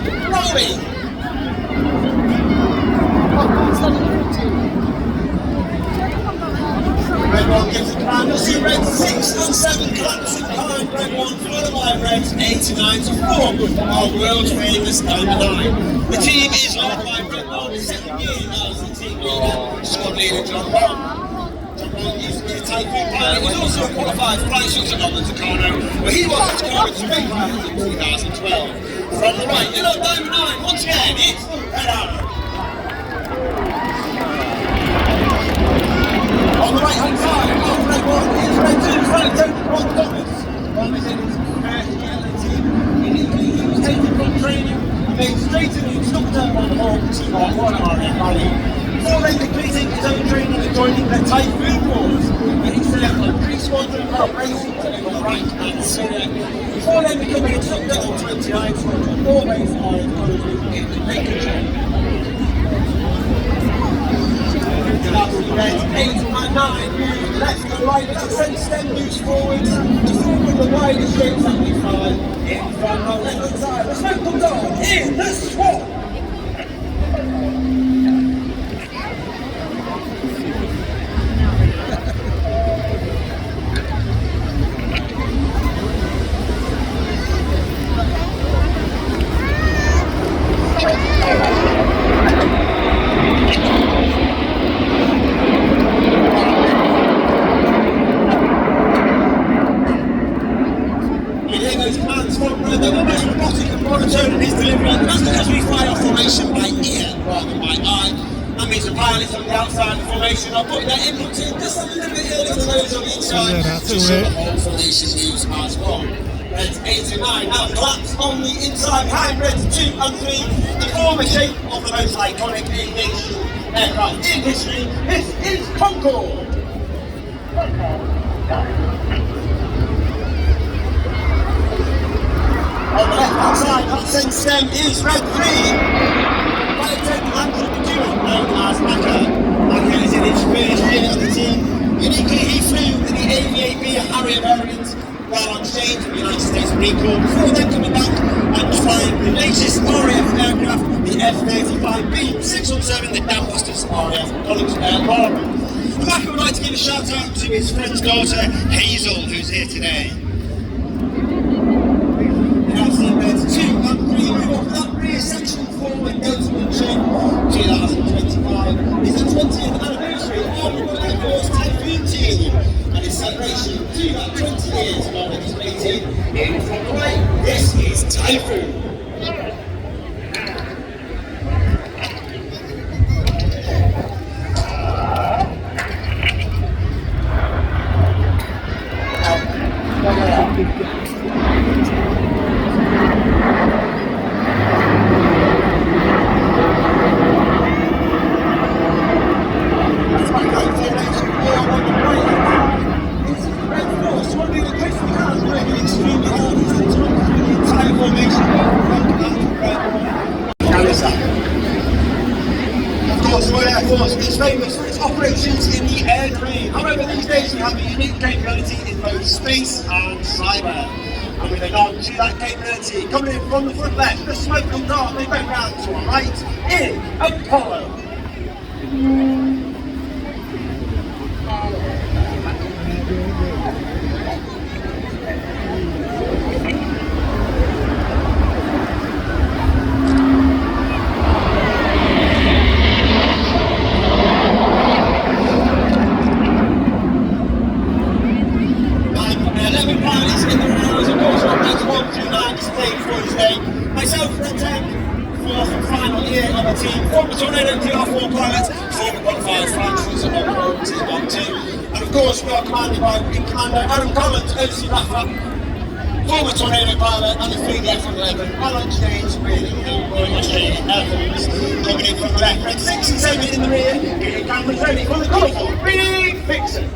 rolling. Red 1 gives the command. You'll see red 6 and 7 collapsing behind red 1, followed by reds 8 and 9 to form our world famous number 9. The team is led by red 1, second year as the team leader, squad leader John Brown. John Brown used to be a Typhoon pilot. He's also a qualified flight instructor on the Synchro, where he was scoring straight pilots in 2012. From the right, yellow diamond 9, once again, it's Red Arrow. On the right hand side, of red 1 is red 2, trying to take Ron Thomas. Ron is in his first year in the team. He was taken from training and made straight to the instructor on the whole team on one RAF Rally. Before then completing his own training and joining the Typhoon Wars, where he served on 3 squadron operations on the right and Syria. Before then becoming instructor on 29 squadron, 4 base in Lincolnshire. Red 8 and 9 move left and right as the centre stem moves forward to form one of the widest shapes that we find in front of left hand side. The smoke comes on in the swamp. They're almost robotic and monotone in his delivery, and that's because we fly our formation by ear rather than by eye. That means the pilots on the outside of the formation are putting their input in just a little bit earlier than those on the inside to show the whole formation moves as well. Reds 8 and 9 now collapse on the inside behind Reds 2 and 3 to form a shape of the most iconic aviation aircraft in history. This is Concorde. On the left hand side, that centre stem is red 3. Pilot taking Andrew McEwen, known as Macca. Macca is in his first year of the team. Uniquely, he flew in the AVAB Harrier variant while on exchange with the United States Marine Corps before then coming back and flying the latest RAF aircraft, the F-35B 617, the Damnbusters RAF College Airborne. Macca would like to give a shout out to his friend's daughter, Hazel, who's here today. Reds 2 and 3 move up that rear section forward notable shape. 2025 is the 20th anniversary of the Royal Air Force Typhoon team, and in celebration to that 20 years of our legislating in from the way, this is Typhoon. Is famous for its operations in the air domain. However, these days we have a unique capability in both space and cyber. And with a nod to that capability, coming in from the front left, the smoke comes on, they went round to our right, in Apollo. Myself, Red 10, fourth and final year of the team, former Tornado TR4 pilot, former qualified Francis on the team on 2, and of course we are commanded by Wing Commander Adam Collins, OC RAF, former Tornado pilot and the fleet F-11, while on exchange with the Royal Australian Air Force. Coming in from the left, Red 6 and 7 in the rear, getting cameras ready for the colourful Big Vixen.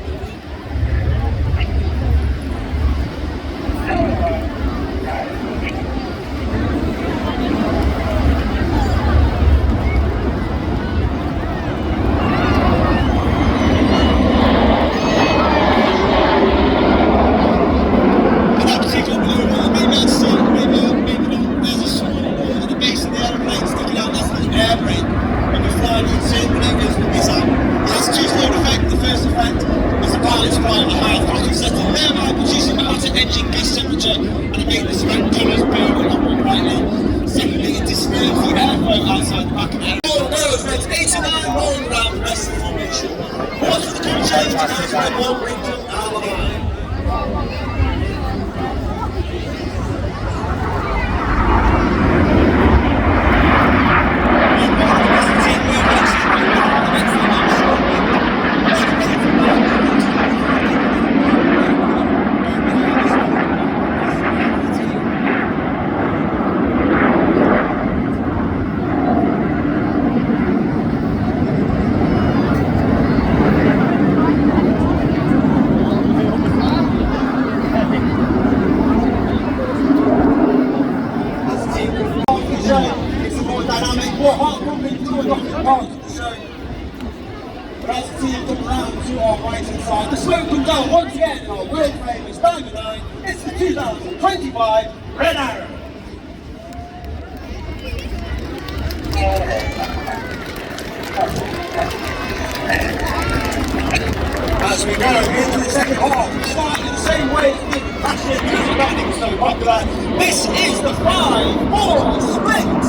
Maybe not, there's a small wall at the base aeroplane sticking out, that's the air brake. When you're flying in certain maneuvers with this arm, it has a two-fold effect. The first effect is the pilot's flying at a high throttle setting, thereby producing a hotter engine gas temperature and making the smoke tunnels burn a lot more brightly. Secondly, it disturbs the airflow outside the back of the air. All goes, red 89 rolling around the rest of the formation. What's the crew change to go to red 1 brings up our line. It's a more dynamic, more heart-pumping tour rocket part of the show. But as the team come round to our right hand side, the smoke comes down once again in our world famous Diamond Line. It's the 2025 Red Arrow. As we go into the second half, we start in the same way as we did last year because the batting was so popular. This is the 5-4 split.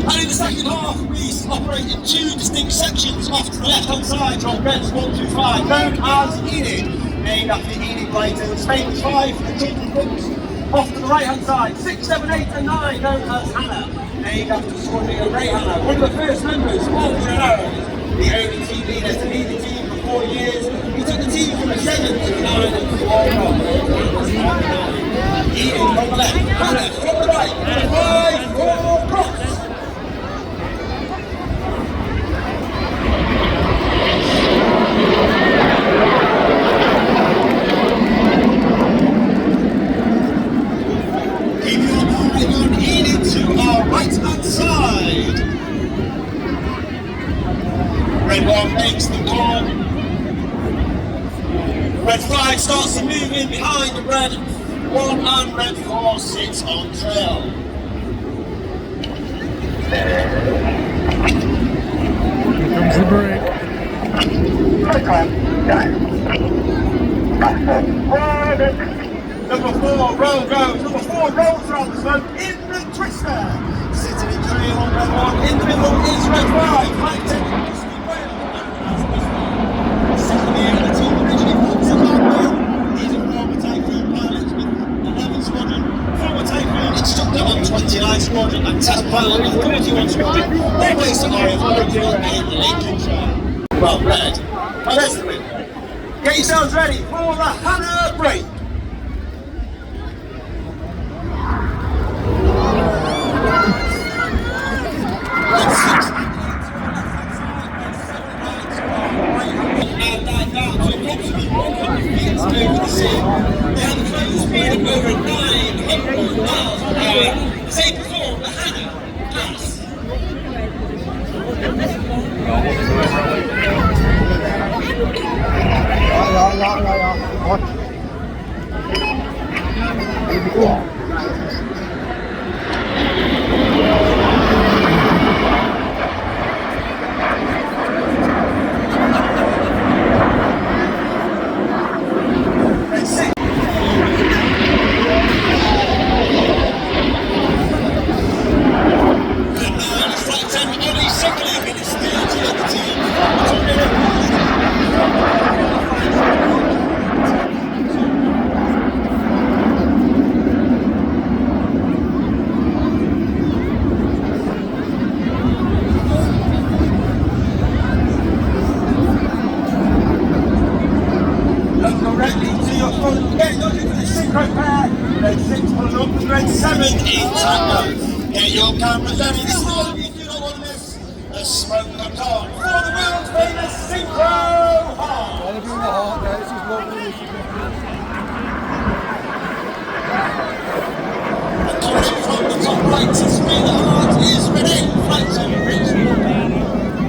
And in the second half, we operate in two distinct sections. Off to the left-hand side, on Reds 1 to 5, known as Enid, named after Enid Blyton's famous 5 for the children's books. Off to the right-hand side, 6, 7, 8 and 9, known as Hannah, named after Squadron Ray Hannah, one of the first members of the Red Arrows, the only team leader to lead the team for 4 years. He took the team from a 7 to a 9 and 4 Enid from the left, Hannah from the right, 5-4 cross. Keep your eye on Enid to our right-hand side. Red 1 makes the call. Red 5 starts to move in behind the Red 1 and Red 4 sits on trail. Here comes the break. Number 4 roll goes. Number 4 rolls around the smoke in the twister. Sitting in trail on Red 1. In the middle is Red 5. High taking the speed whale. Second year of the team originally walks in Blackpool. He's a former Typhoon pilot with 11 Squadron, former Typhoon instructor on 29 Squadron and test pilot with 31 Squadron. All based on RAF Typhoon in Lincolnshire. Well, Red. Now there's the win. Get yourselves ready for the Hannah break. Over the sea. They had a close speed of over 900 miles per hour as they performed the Hannah pass. Get your cameras ready, this is all you do not want to miss. The smoke comes on for the world famous Synchro Heart. All of you in the heart, guys, this is lovely. And coming in from the top right to spin the heart is Renee, flight 7 Rich.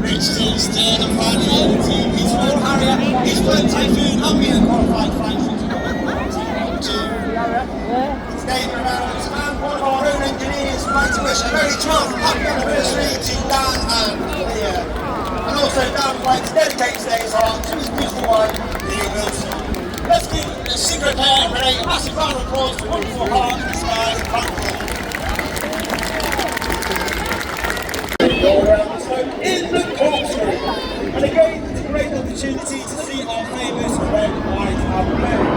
Rich is third and finally the team. He's flown Harrier, he's flown Typhoon, and been a qualified flight shooter. It's David Romano's man, one of our own like to wish a very 12th happy anniversary to Dan and Leah. And also Dan would like to dedicate today's heart to his beautiful wife, Leah Wilson. Let's give the Synchro pair and Renee a massive round of applause for wonderful heart in the sky of Blackpool. All around the smoke in the corkscrew. And again, it's a great opportunity to see our famous red, white and blue.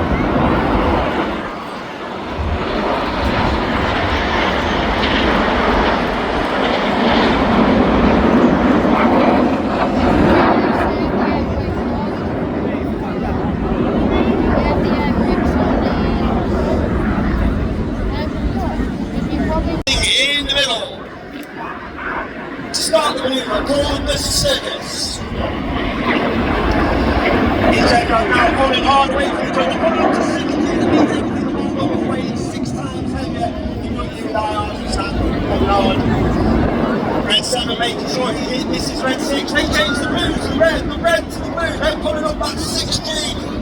In the middle. To start the maneuver, called the circus. He's now pulling hard away from each other, pulling up to 60 meters, with weight 6 times heavier. You know, you and I are just pulling on. Red 7 making sure he misses Red 6. They change the blues to red, the red to the blue. They're pulling up that 6G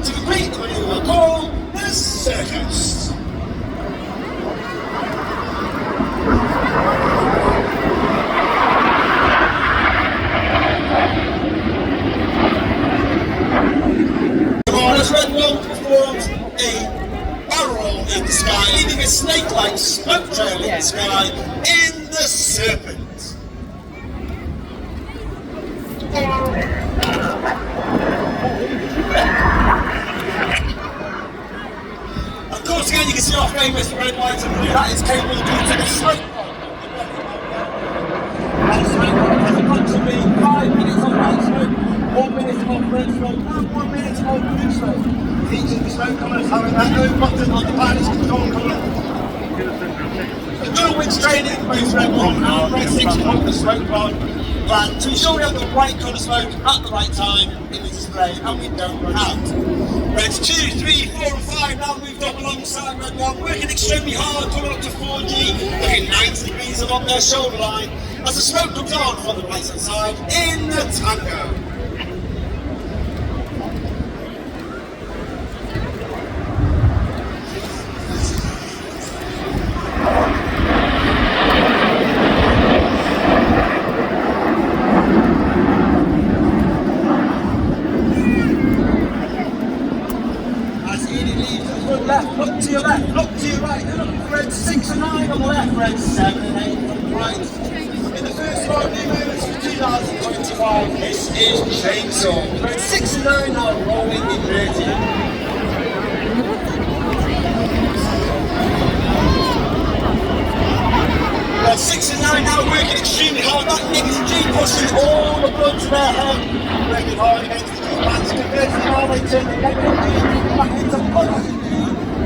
to complete the maneuver, called the circus. Red one performs a barrel roll in the sky, leaving a snake-like smoke trail in the sky in the serpent. Of course, again, you can see our famous red, white and blue. That is capable due to the smoke bomb. That smoke bomb has approximately 5 minutes of white smoke, 1 minute of red smoke, and 1 minute of blue smoke. Each of the smoke colours having that no button on the pilot's control colour. The dual winds training, both red 1 and red 6 hold the smoke bomb plan to ensure we have the right colour smoke at the right time in the display and we don't run out. Reds 2, 3, 4 and 5 now moved up alongside red 1, working extremely hard, coming up to 4G, looking 90 degrees along their shoulder line as the smoke comes on from the right hand side in the tango. Look to your left, look to your right, look for red 6 and 9 on the left, red 7 and 8 on the right. In the first 5 new movements for 2025, this is Chainsaw. Red 6 and 9 now rolling in 30. Red 6 and 9 now working extremely hard, that negative G pushing all the blood to their head. Working hard against the G bands, converting now they turn the negative G back into positive.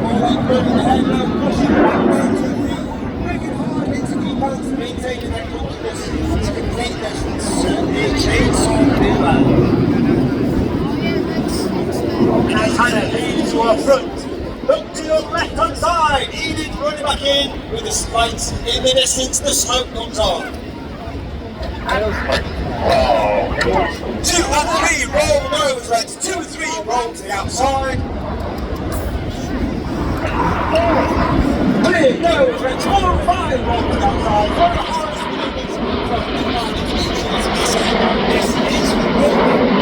All that blood in the head now pushing back down to the feet, working hard into the balance, maintaining their confidence to complete this certainly Chainsaw maneuver. As Hannah leads to our front, look to your left hand side, Enid running back in with the lights in the distance, the smoke comes on. 2 and 3 roll nose, Reds, 2 and 3 roll to the outside. Clear nose, Reds, 4 and 5 roll to the outside. One of the hardest movements from the line of this is rolling.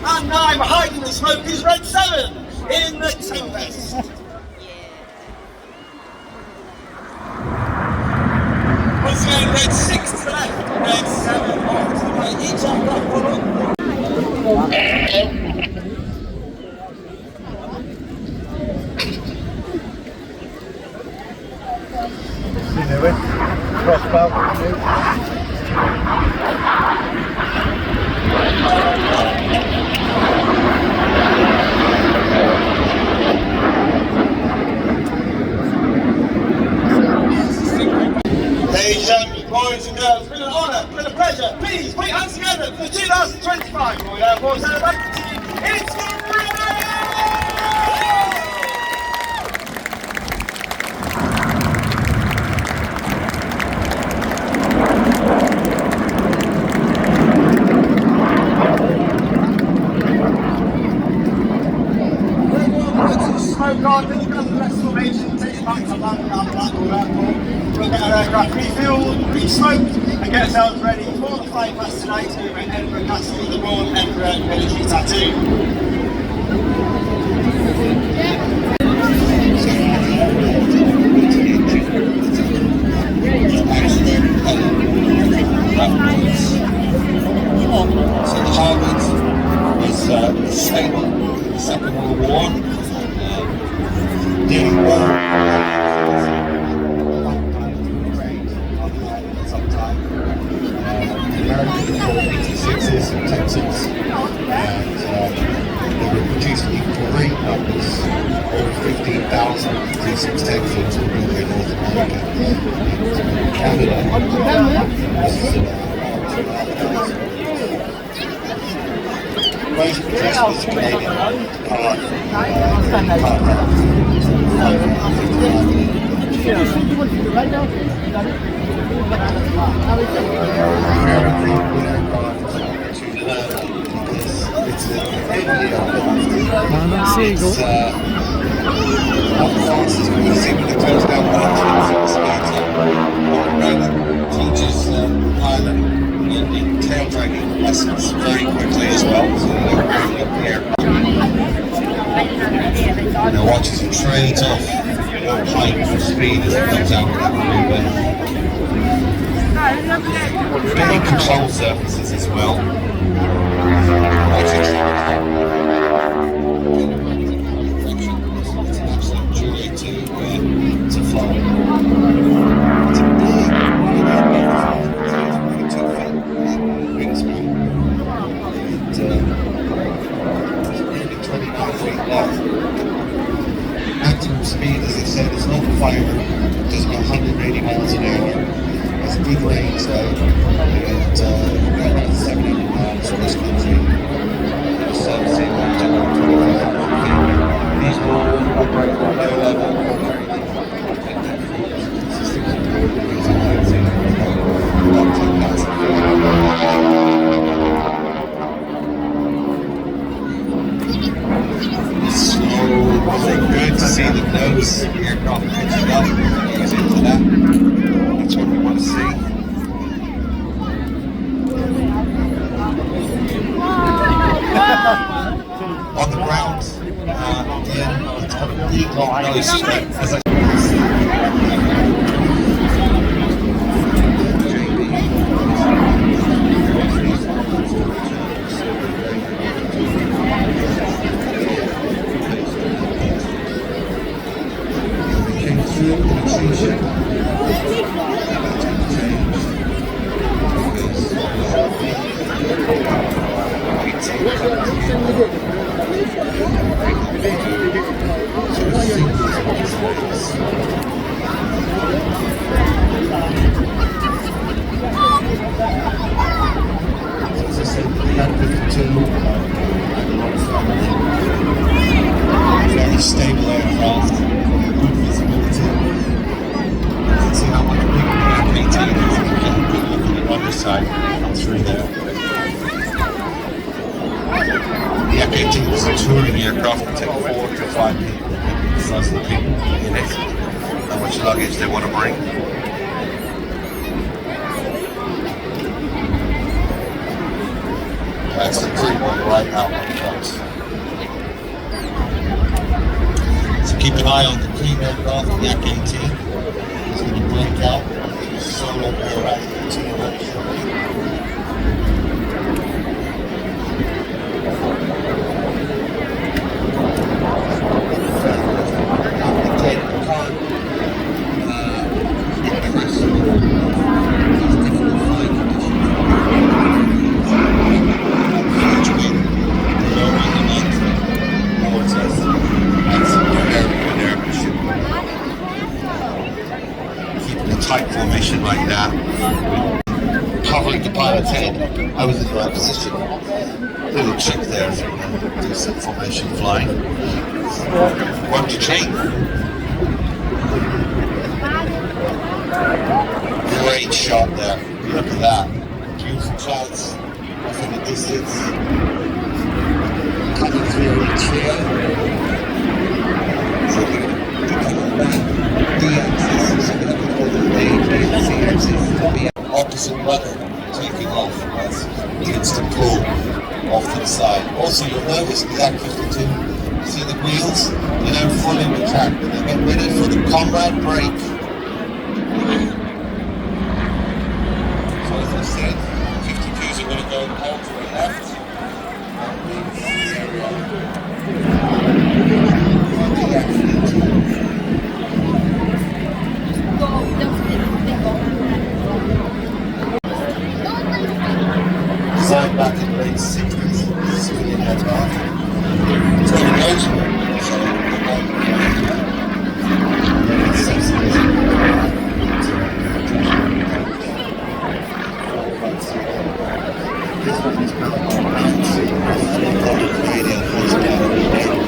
And 9 behind the smoke is red 7 in the Tempest. Once again, red 6 to the left, red 7 off to the right. Each have got one up. You know it. Crossbow. Ladies and gentlemen, boys and girls, it's been an honour, it's been a pleasure. Please put your hands together for the 2025 Royal Air Force Aerobatic team. It's the Renee! Blackpool Airport. We'll get our aircraft refueled, re-smoked, and get ourselves ready for the flight past tonight over at Edinburgh Castle, the Royal Edinburgh Military Tattoo. So the Harvard was stable in the Second World War. Doing well. Sometime. The Americans were 86s and 10s, and they were producing great numbers. Over 15,000 D6 Texans were built in North America. Canada was most produced was Canadian car. Teaches pilot in tail dragging lessons very quickly as well, so they're bringing up the aircraft. Now watches it trades off height and speed as it comes out of that maneuver. Many control surfaces as well. Watching joy to fly. It's a big wingspan. Nearly 29 feet long. Maximum speed, as I said, is not fire. Does about 180 miles an hour. It's good range though. And about 700 miles cross country. These will operate at low level. Good to see the nose aircraft pitching up. Goes into that. That's what we want to see. On the ground, it's got a big long nose strip. As I very stable aircraft, good visibility. You can see how much bigger the F-18 is. You can get a good look at the underside through there. The F-18 is a touring aircraft that take 4 to 5 people, the size of the people in it, how much luggage they want to bring. That's the creep on the right now. So keep an eye on the cream aircraft, the F-18. It's going to break out solo aerobatic tight formation like that, covering the pilot's head. I was in the right position. Little trick there if you do some formation flying. One to train. Great shot there. Look at that. Beautiful clouds off in the distance. Coming through the trio. So we're going to come back, D-axis. decent rudder taking off as it begins to pull off to the side. Also, you'll notice the Yak 52, see the wheels? They don't fully retract, but they get ready for the comrade brake. So as I said, 52s are going to go all to the left. That means the area of the Yak 52. Designed back in the late 60s, civilian aircraft. It's got an engine, so this one is built on mounts, Canadian horsepower engine,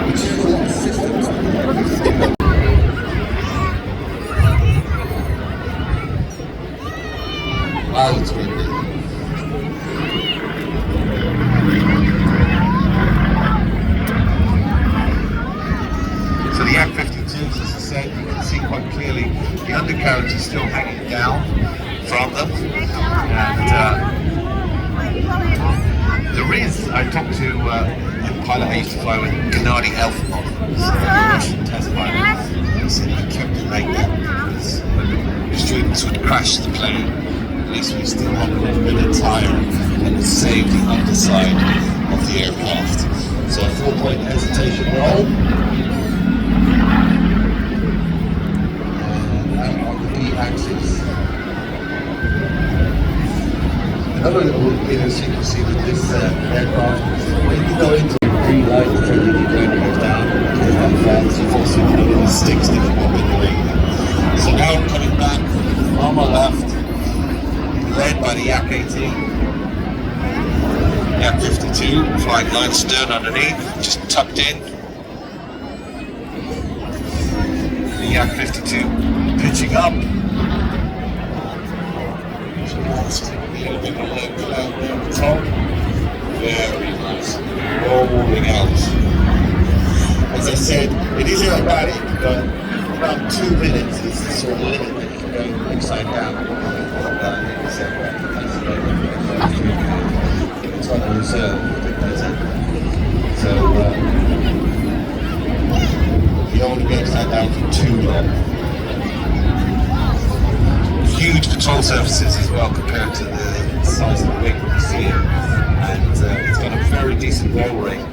which is a lot of systems. Wow, it's windy. So the Yak 52s, as I said, you can see quite clearly the undercarriage is still hanging down from them. And there is, I talked to a pilot I used to fly with, Gennady Elfimov, a Russian test pilot. He said he kept it like that because when the students would crash the plane, at least we still had a little bit of tire and it saved the underside of the aircraft. So a 4-point hesitation roll. And out on the B axis. Another little idiosyncrasy with this aircraft is when you go into green light, the plane goes down, there's that fancy force of little sticks that come up in the wing. So now I'm coming back on my left, led by the Yak 18, Yak 52, flying line stern underneath, just tucked in. The Yak 52 pitching up. Just a little bit of low cloud there at the top. Very nice. Rolling out. As I said, it is aerobatic, but about 2 minutes is the sort of limit that you can go upside down. It's on the reserve. So you don't want to be upside down for too long. Huge control surfaces as well compared to the size of the wing you see it. And it's got a very decent roll rate,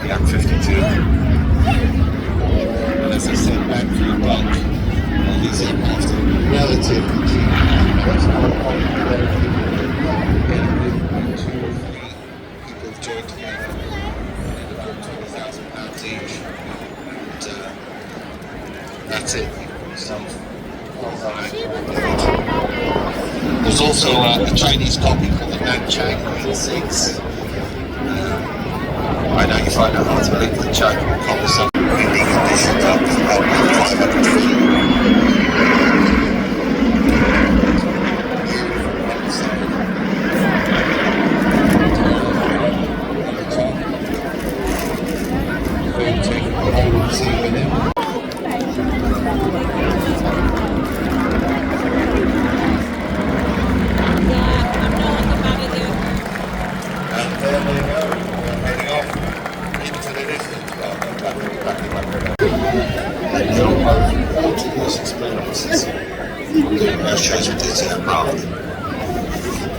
the Yak 52. And as I said, back for your buck. These aircraft are relatively cheap. That's not a problem there. Getting with 2 or 3 people have joined together at about £20,000 each. And that's it. Yourself. There's also a Chinese copy called the Nanchang 86. I know you find it hard to believe the China copy some windy conditions up to about 500 feet.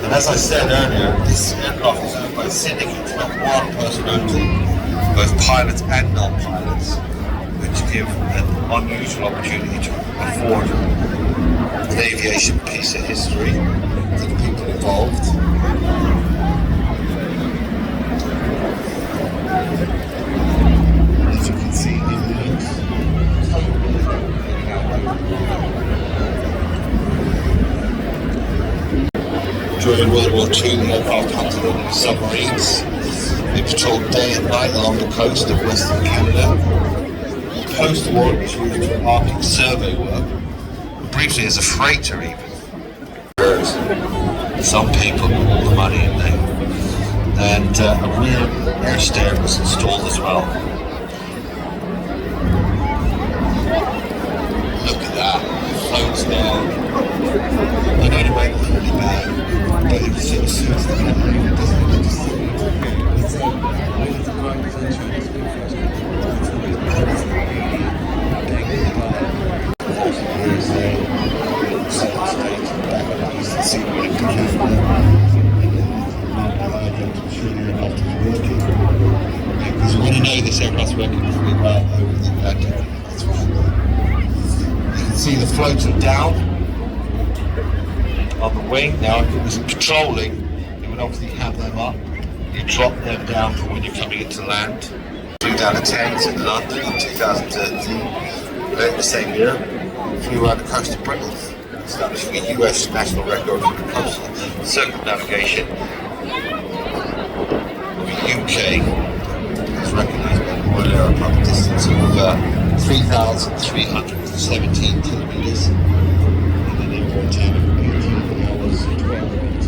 And as I said earlier, this aircraft is owned by syndicates, not one person only, both pilots and non-pilots, which give an unusual opportunity to afford an aviation piece of history to the people involved. As you can see, during World War II, the aircraft hunted on submarines. They patrolled day and night along the coast of Western Canada. Post-war, it was used for Arctic survey work, briefly as a freighter even. Some people put all the money in there. And a rear air stair was installed as well. I know the weather's really bad, but it was sort of suits the campaign, doesn't it? Because we want to know this aircraft's working really well over the Atlantic. That's right. You can see the floater down on the wing. Now, if it was patrolling, it would obviously have them up. You drop them down for when you're coming into land. Flew down to Thames in London in 2013. The same year, flew around the coast of Britain, establishing a US national record for the coastal circumnavigation. The UK is recognised by the Royal Air above a distance of 3,317 kilometres and an airborne time of 18 hours and 12 minutes.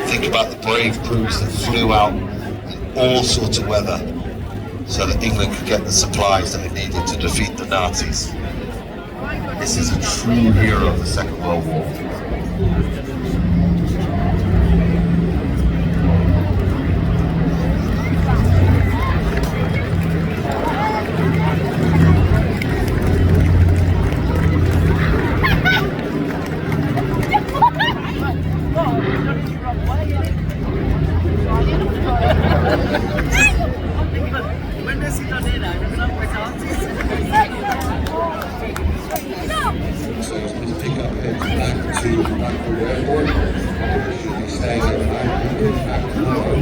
Think about the brave crews that flew out in all sorts of weather so that England could get the supplies that it needed to defeat the Nazis. This is a true hero of the Second World War. So it's going to pick up head back to Blackpool Airport. Should be staying at back tomorrow.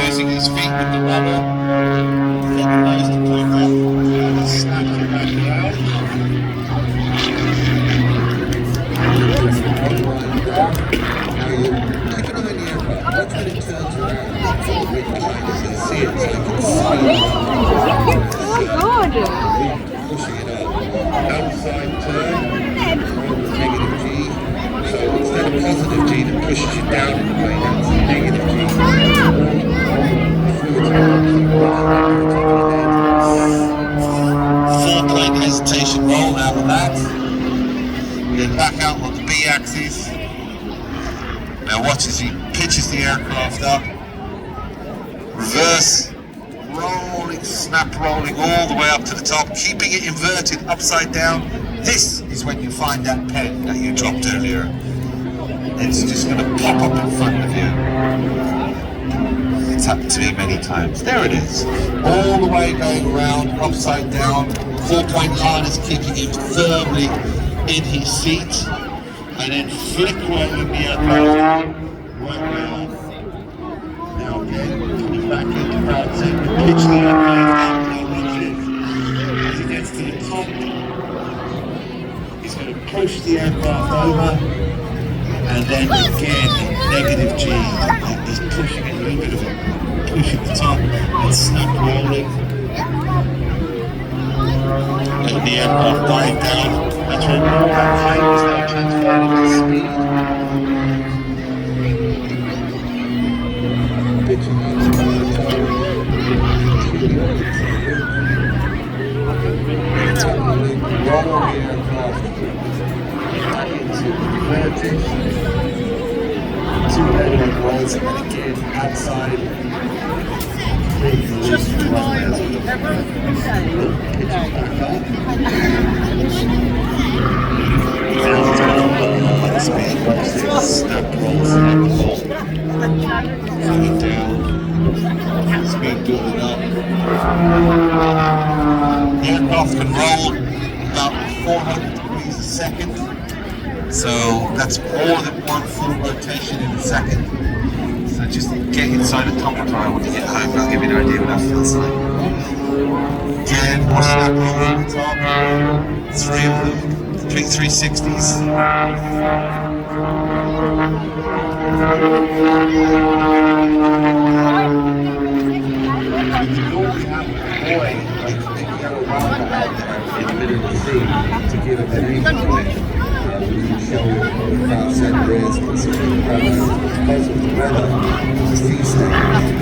Using his feet with the rubber, recognize the point up, and snap it back around. Now you keep an eye on the aircraft. Watch when it turns around. With kindness and see it so you can pushing it up. Outside turn, negative G. So instead of positive G that pushes you down in the plane, that's negative G. Full plane hesitation roll out of that. Then back out on the B axis. Now watch as he pitches the aircraft up. Reverse. Rolling, snap rolling all the way up to the top, keeping it inverted upside down. This is when you find that pen that you dropped earlier. It's just going to pop up in front of you. It's happened to me many times. There it is. All the way going around, upside down. 4-point line is keeping him firmly in his seat. And then flick rolling the aircraft right round. Now again, coming back into right center, pitch the airplane out, as he gets to the top, he's going to push the aircraft over, and then again, negative G, he's pushing it a little bit of a push at the top, and snap rolling, letting the aircraft dive down. That's when all that height is now transferred into speed. Pitching into the top. Roll the aircraft back into inverted. 2 headwind rolls, and then again outside. Just remind me, everything back up. Speed, snap rolls, coming down, speed building up. The aircraft can roll about 400 degrees a second, so that's more than one full rotation in a second. So just get inside a top tire when you get home, that'll give you an idea what that feels like. Again, more snap rolls on the top, 3 of them. 360s. You normally have a boy like the yellow round out there in the middle of the sea to give him an aim point. we can show what the crowd center is, considering because of the weather, the sea stage,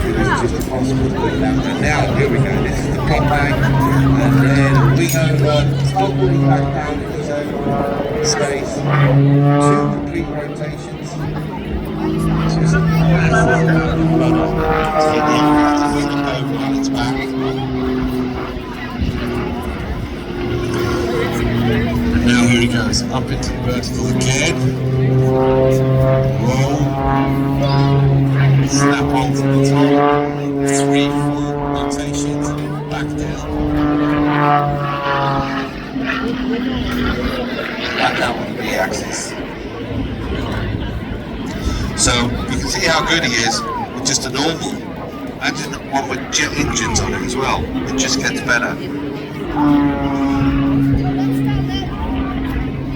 it was just impossible to put it out. And now, here we go, this is the pop bang, and then wing over, totally back down in his own space, 2 complete rotations, just massive Now here he goes, up into the vertical again. Roll. Snap onto the top. 3 full rotations and then back down. Back out on the B-axis. So you can see how good he is with just a normal. Imagine one with jet engines on it as well. It just gets better.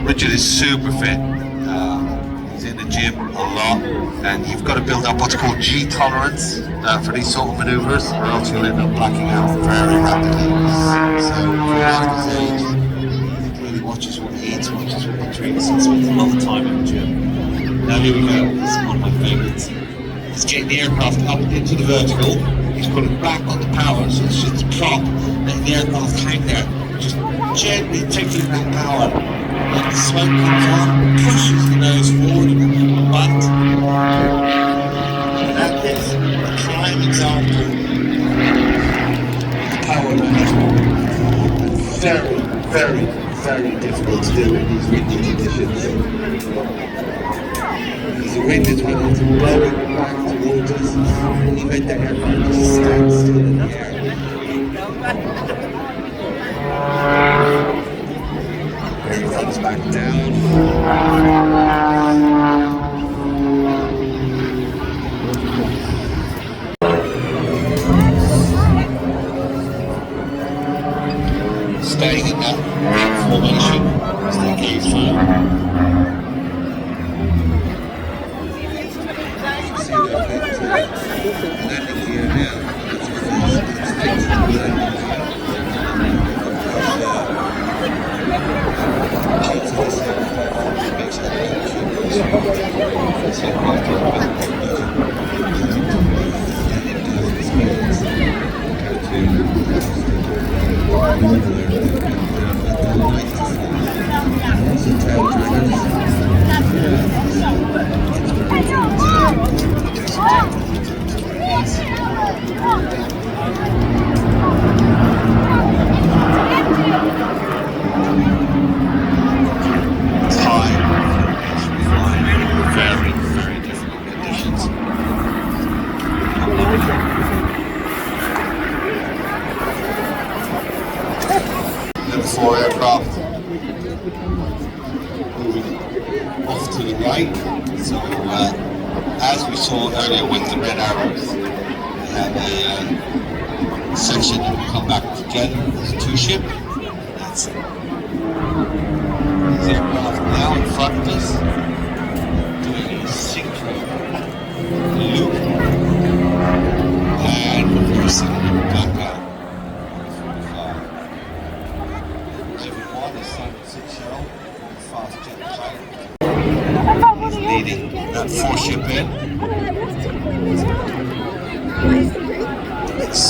Richard is super fit. He's in the gym a lot, and you've got to build up what's called G tolerance for these sort of maneuvers, or else you'll end up blacking out very rapidly. So, at his age, he really watches what he eats, watches what he drinks, and spends a lot of time in the gym. Now here we go. This is one of my favourites. He's getting the aircraft up into the vertical. He's putting back on the power, so it's just a prop, letting the aircraft hang there, just gently taking that power. When the smoke comes on, pushes the nose forward and the butt. And that is a prime example of power management. Very, very, very difficult to do in these windy conditions. As the wind is willing to blow it back towards us, you let the aircraft just stand still in the air. Here he comes back down. Staying in that formation as they go through. You see that landing gear now. Four aircraft moving off to the right. So as we saw earlier with the red arrows, we have a section that will come back together as a two-ship. That's it. These aircraft now in front of us doing a synchro loop and reversing it back out. He's leading that 4-ship in. It's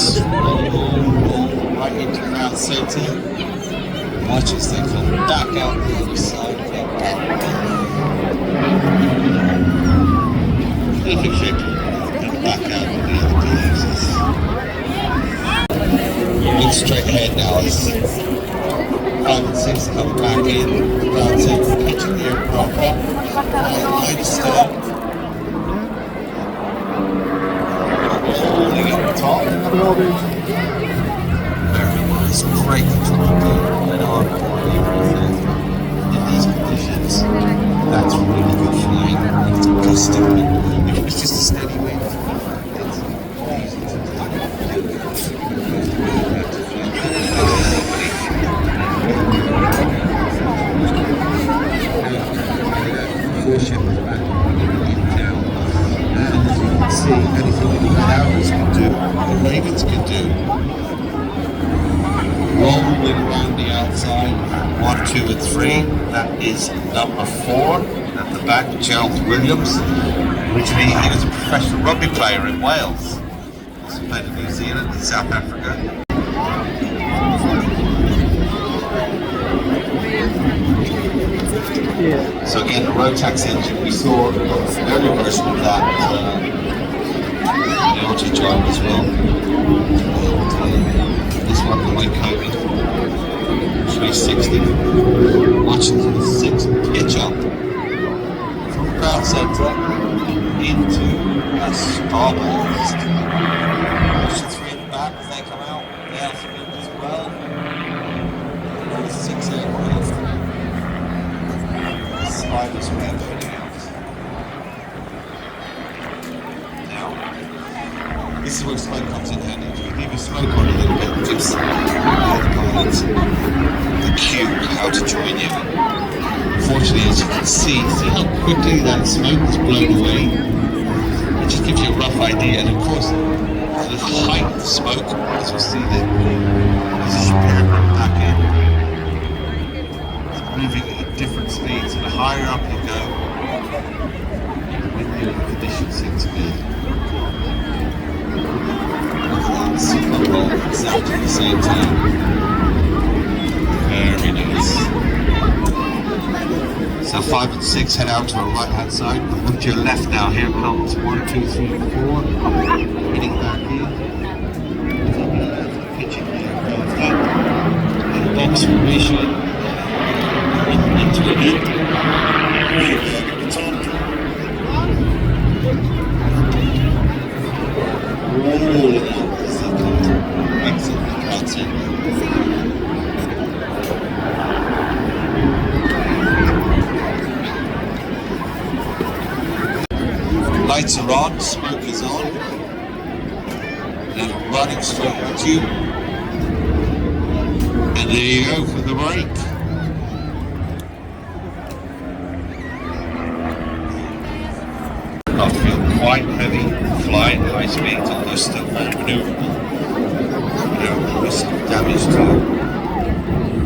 right into ground center. Watch as they come back out the other side of that back. Perfect shape. And back out on the other B-axis. Look straight ahead now. 5 and 6 coming back in. Ground center, pitching the aircraft up. Line of start. Holding at the top. Very nice, great control and arm in these conditions. That's really good flying. It's gusting. If it was just a steady wind, it's easy to ship is back down, and as you can see, anything that the arrows can do, the Ravens can do, rolling around the outside, 2 and 3. That is number 4 at the back, Gerald Williams. Originally, he was a professional rugby player in Wales. Also played in New Zealand and South Africa. Yeah. So again, the Rotax engine, we saw an earlier version of that the LG drive as well. This one, the Wycombe 360. Watching to the 6 pitch up from ground centre into a starboard. Watching 3 at the back as they come out. They have speed as well. There is 6 aircraft. Spiders way up and out. Now, this is where smoke comes in handy. If you leave your smoke on a little bit, it gives the pilot the cue how to join you. Unfortunately, as you can see how quickly that smoke is blown away. It just gives you a rough idea, and of course, the height of the smoke, as you'll see there, as you paragraph back in, it's moving at different speeds, and the higher up you go, the windier the conditions seem to be. Super roll exactly at the same time. Very nice. So 5 and 6 head out to our right hand side. Look to your left now. Here comes 1, 2, 3, 4. Heading back in. Pitching the aircraft up. In box formation. Into the net. Rolling out the second exit the content. Lights are on, smoke is on, and I'm running straight at you. And there you go for the break. I feel quite heavy, flying high speeds, although still very maneuverable. No risk of damage to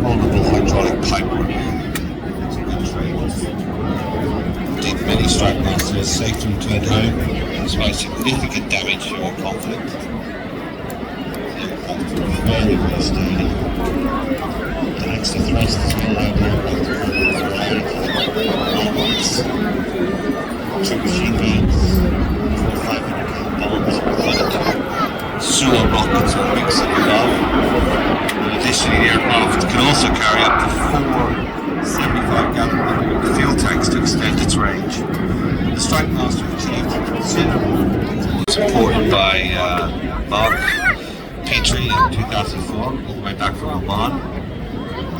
vulnerable hydraulic pipework. It's a good trade. Did many Strikemasters safely returned home despite significant damage during conflict. Very, very sturdy. The extra thrust is well over two machine guns, 500 pound bombs with sewer rockets or wings above. And additionally, the aircraft can also carry up to 4 75-gallon fuel tanks to extend its range. The Strikemaster achieved considerable, supported by Mark Petrie in 2004, all the way back from Oman.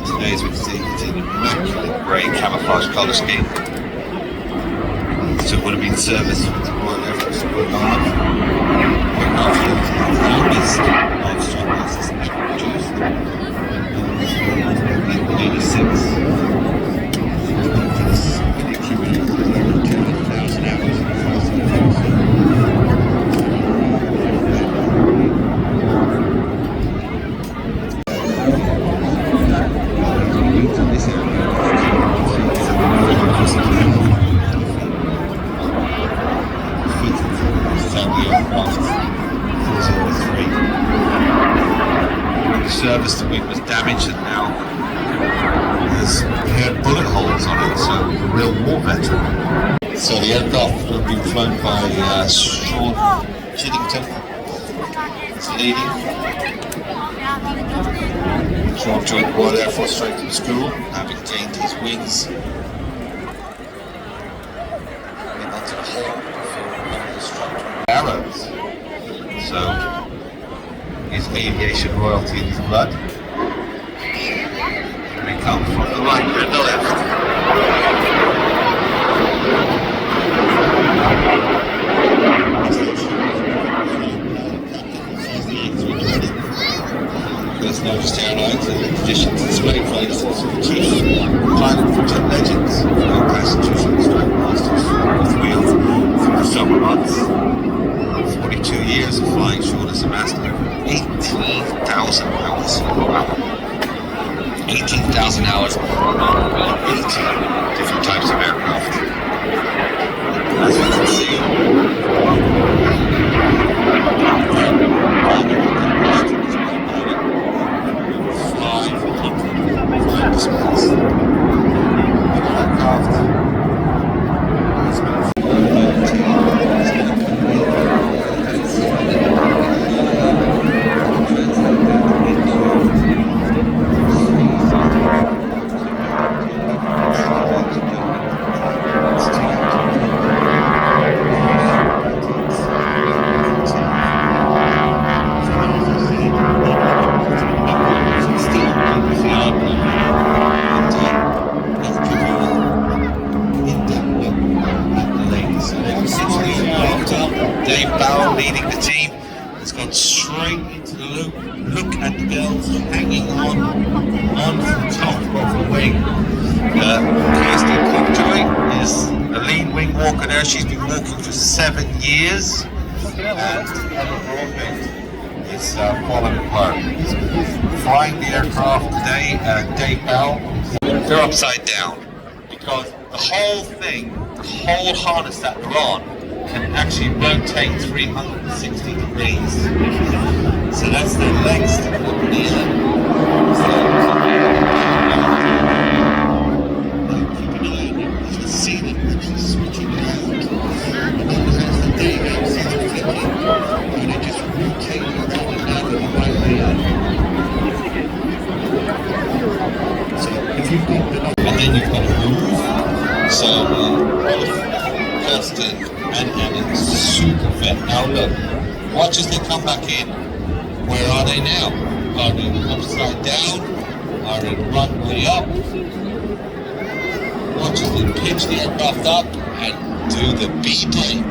Today, as we can see, it's an immaculate grey camouflage colour scheme. So it would have been serviced with the Royal Air Force of Oman. Aircraft is the oldest of Strikemasters ever produced. In 1986. Accumulated over 200,000 hours in the first service, the wing was damaged and now has had bullet holes on it, so a real war veteran. So the aircraft will be flown by Sean Chiddington. It's leading. Sean joined the Royal Air Force straight from school, having gained his wings. Went onto the hull for arrows. So his aviation royalty in his blood. And they come from the right and the left. First largest airlines in addition to display places, chief pilot for jet legends, no passengers on the Strikemasters, with wheels through the summer months. 42 years of flying short as a master, 18,000 hours. 18,000 hours on 18 different types of aircraft. As you can see, leading the team has gone straight into the loop. Look at the girls hanging on the top of the wing. Kirsten Cookjoy is a lead wing walker there. She's been walking for 7 years. And Emma Broadbent is following her. Flying the aircraft today, Dave Bell. They're upside down because the whole thing, the whole harness that they're on, can actually rotate 360 degrees. So that's the legs to put near them. So keep an eye on them. You can see them switching around. And then as the day goes, they're flicking and they just rotate up and down in the right way up. So if you've got the and then you've got to move. So both Kirsten and it's super fit. Now look, watch as they come back in. Where are they now? Are they upside down? Are they right way up? Watch as they pitch the aircraft up and do the B-take.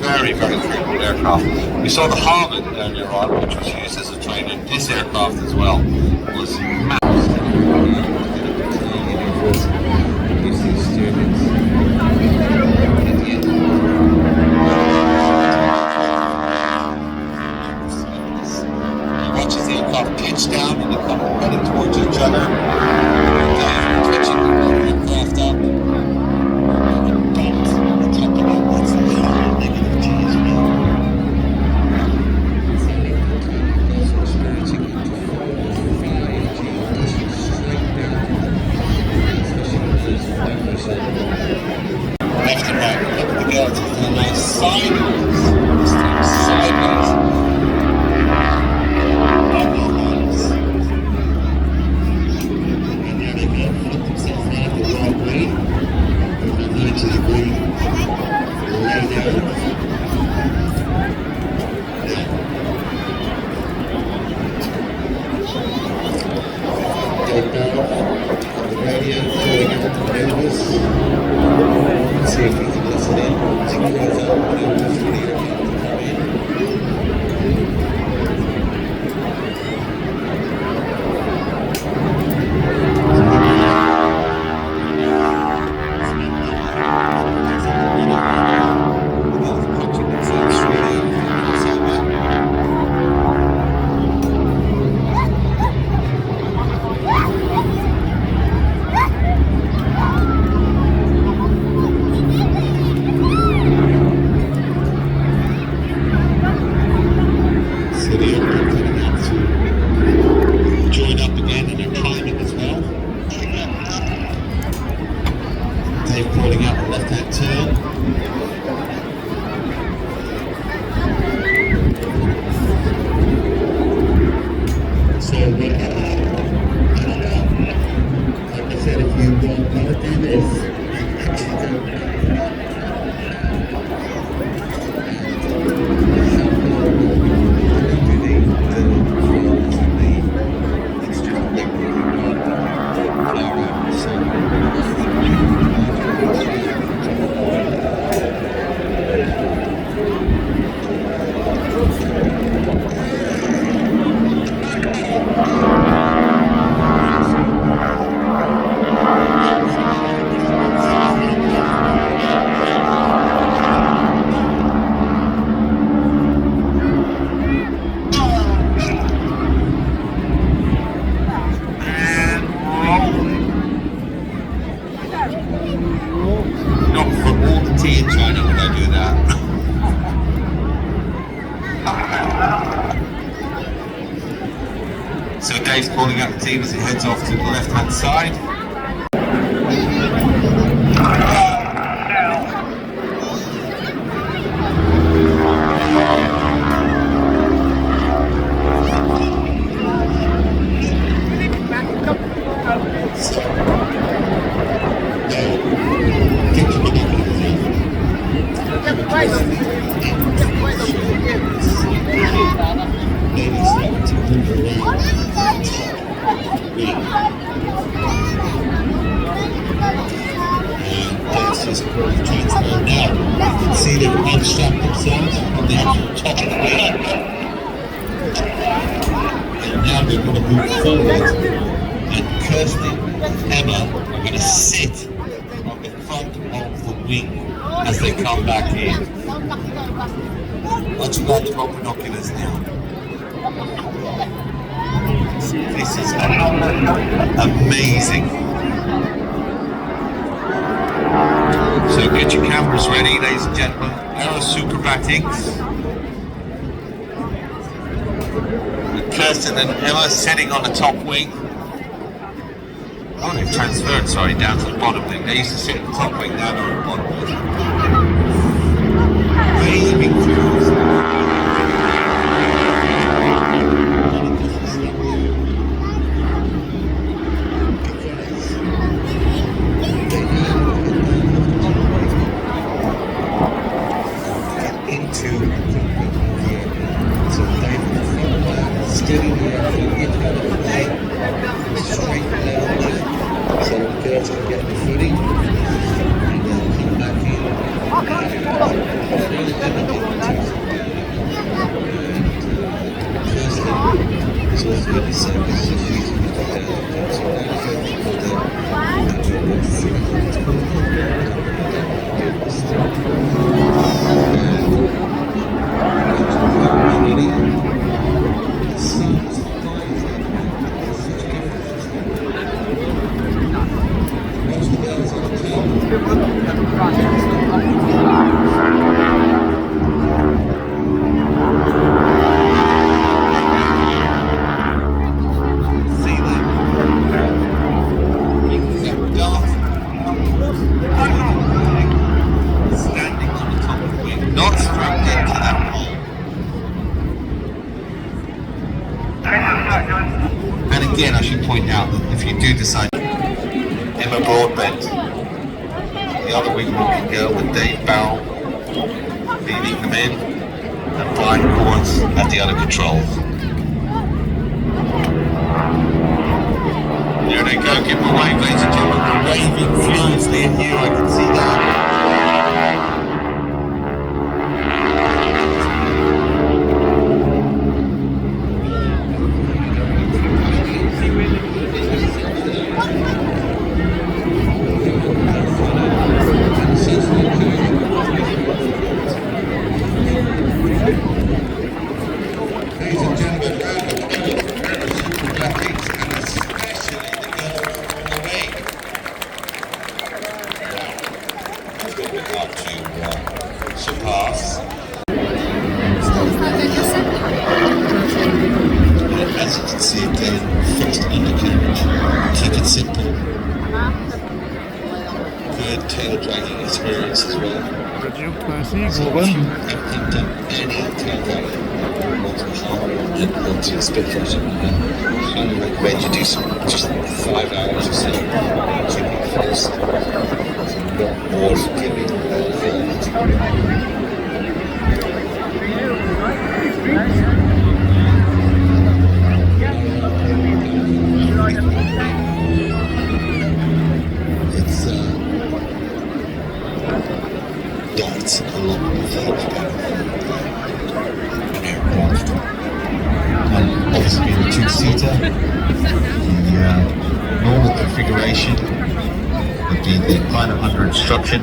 Very, very capable aircraft. We saw the Harvard earlier on, which was used as a trainer. This aircraft as well was massive. Watch as the aircraft pitch down and they come running towards each other. Pitching the aircraft up. Left and right, look at the girls, it's a nice sideways. Sideways. Dave's calling out the team as he heads off to the left-hand side. See them unstrap themselves on the actual top of the wing. And now we're going to move forward, and Kirsty and Emma are going to sit on the front of the wing as they come back in. What you got to got binoculars now? This is amazing. So get your cameras ready, ladies and gentlemen. Aero Superbatics. With Kirsten and Emma sitting on the top wing. Oh, they've transferred, sorry, down to the bottom wing. They used to sit on the top wing, now they're on the bottom wing. Waving through. And again, I should point out that if you do decide, Emma Broadbent, the other wing-walking girl with Dave Barrell leading them in, and Brian Corns at the other controls. There they go, give them a wave, ladies and gentlemen. Waving furiously at you, I can see that. Surpass. As you can see again, fixed undercarriage. Keep it simple. Good tail dragging experience as well. So if you haven't done any tail dragging, want to spit flush, I highly recommend you do some just 5 hours or so. Keep it close. Not more forgiving. It's dots along the edge an aircraft. And obviously being a two-seater, the normal configuration would be the pilot under instruction.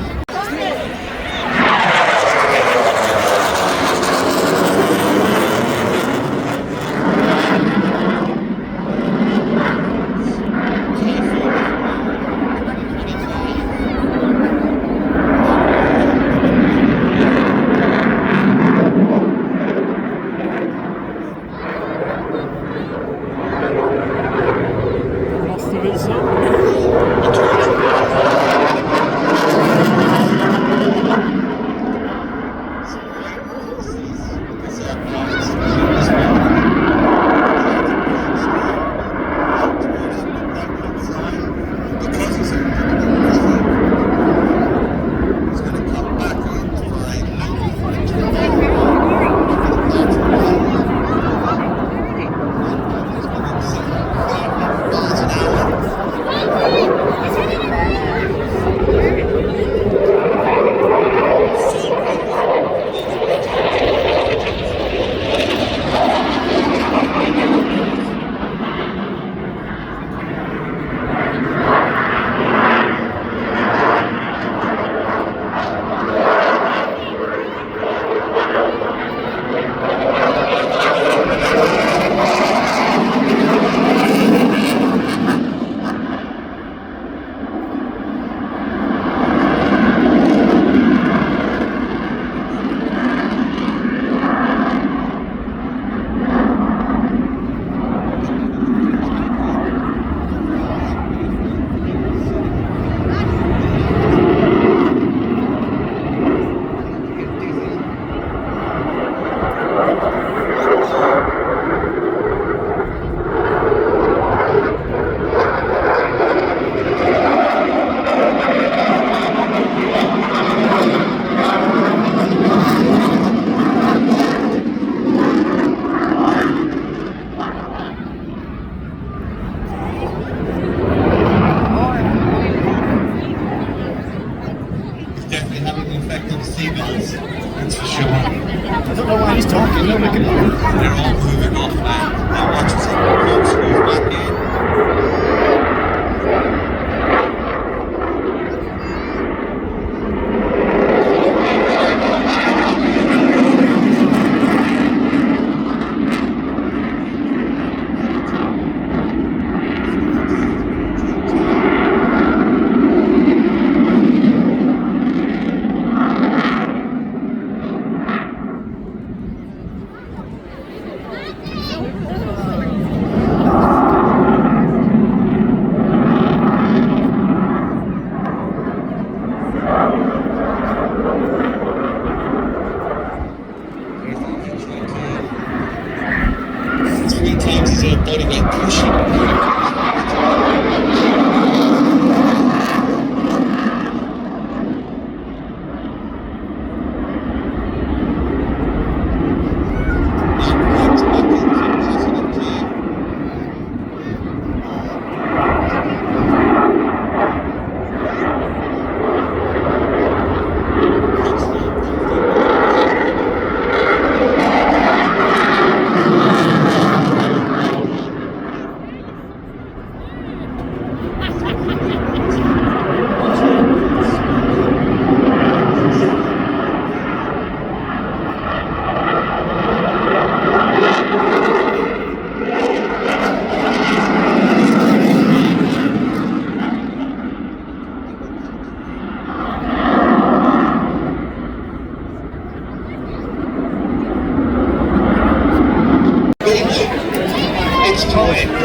They're all moving off now. Now watch as it screws back in.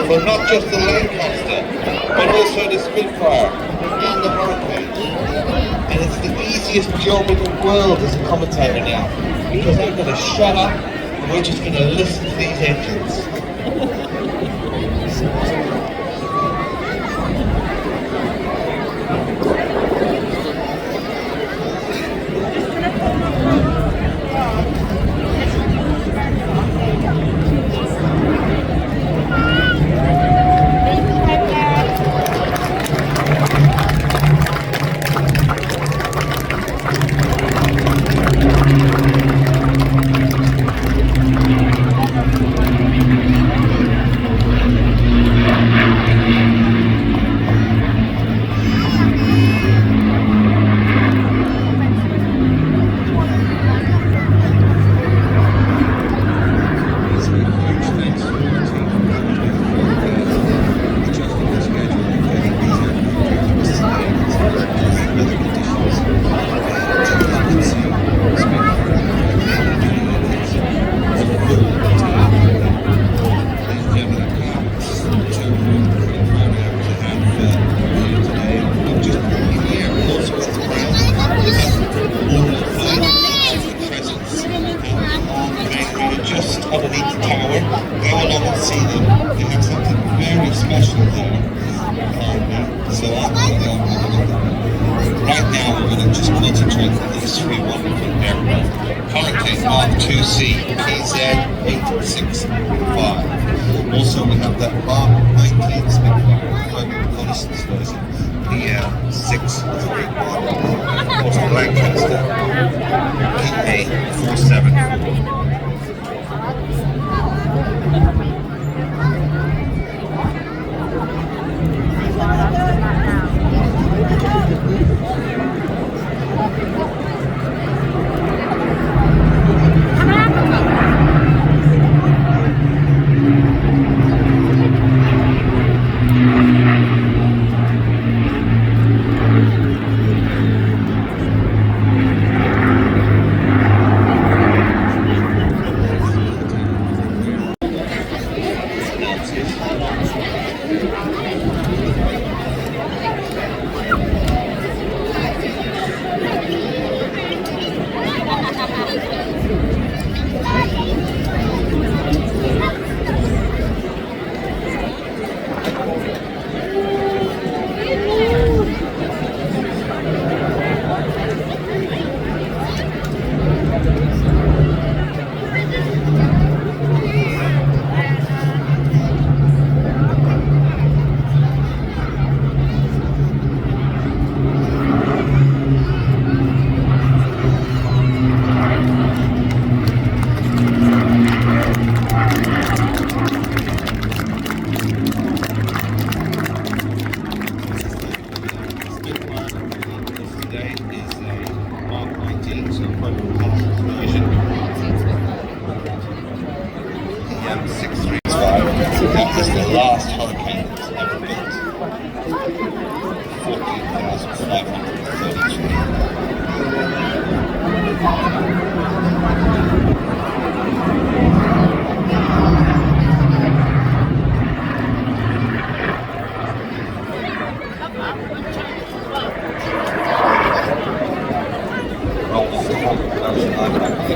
For not just the Lancaster, but also the Spitfire and the Hurricane. And it's the easiest job in the world as a commentator now, because I'm going to shut up and we're just going to listen to these engines. Right now we're going to just concentrate on these three wonderful aircraft. Hurricane Mark 2C PZ865. Also we have that Mark 19 Spitfire reconnaissance version PL631. Of course the Lancaster PA474. 635. That was the last hurricane that's ever built. 14,533.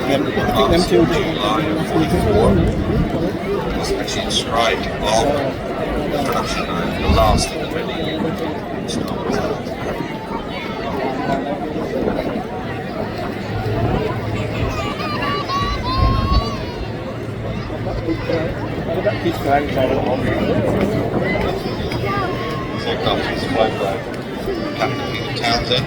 I think them two July 44 was actually inscribed on the production line, the last of the ready So it comes as flown by Captain Peter Townsend.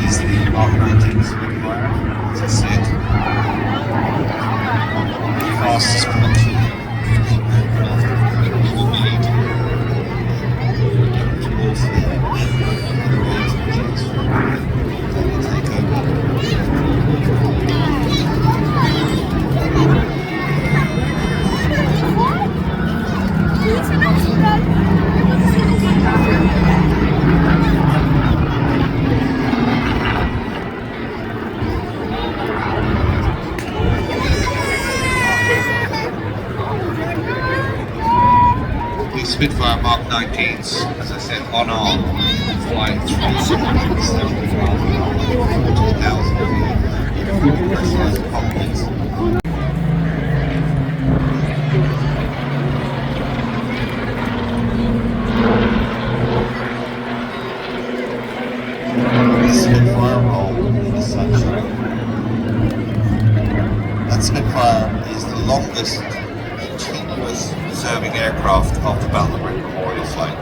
This is the Mark 19 Spitfire, as I said. Fastest production ever made. Spitfire Mark 19s, as I said, on arm, flying 370 14,000 cockpits. Spitfire roll in the sunshine. That Spitfire is the longest continuous serving aircraft of the Battle of Britain Memorial Flight.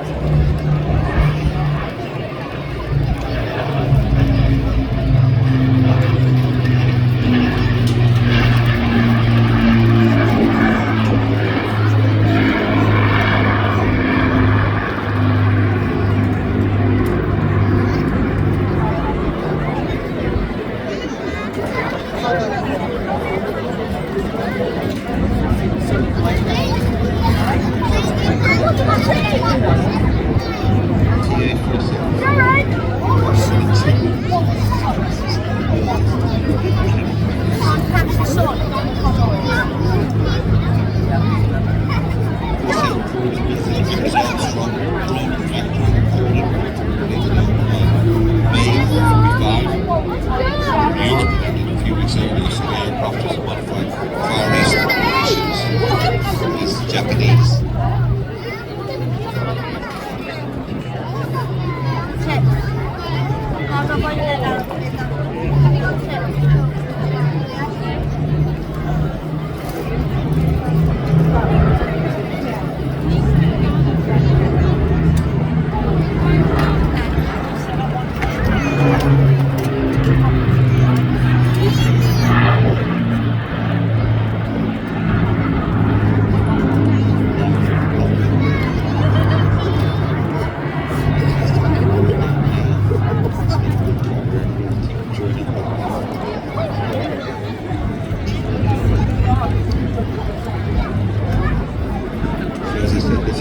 Japanese.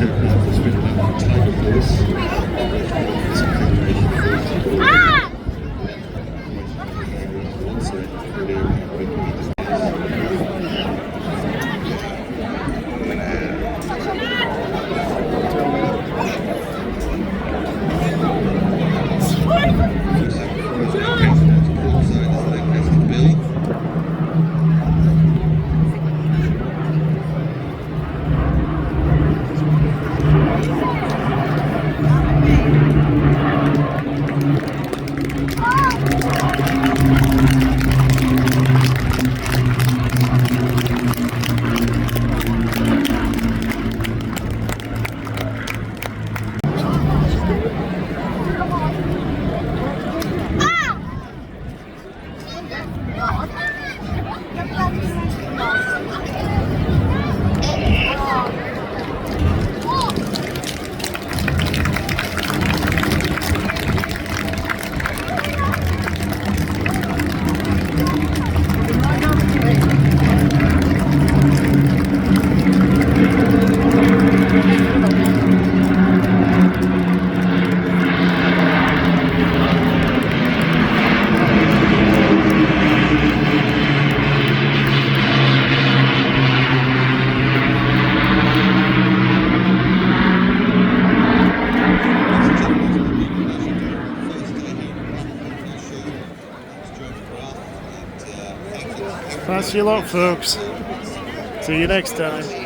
aircraft has been done type force. It's a configuration Thanks a lot, folks. See you next time.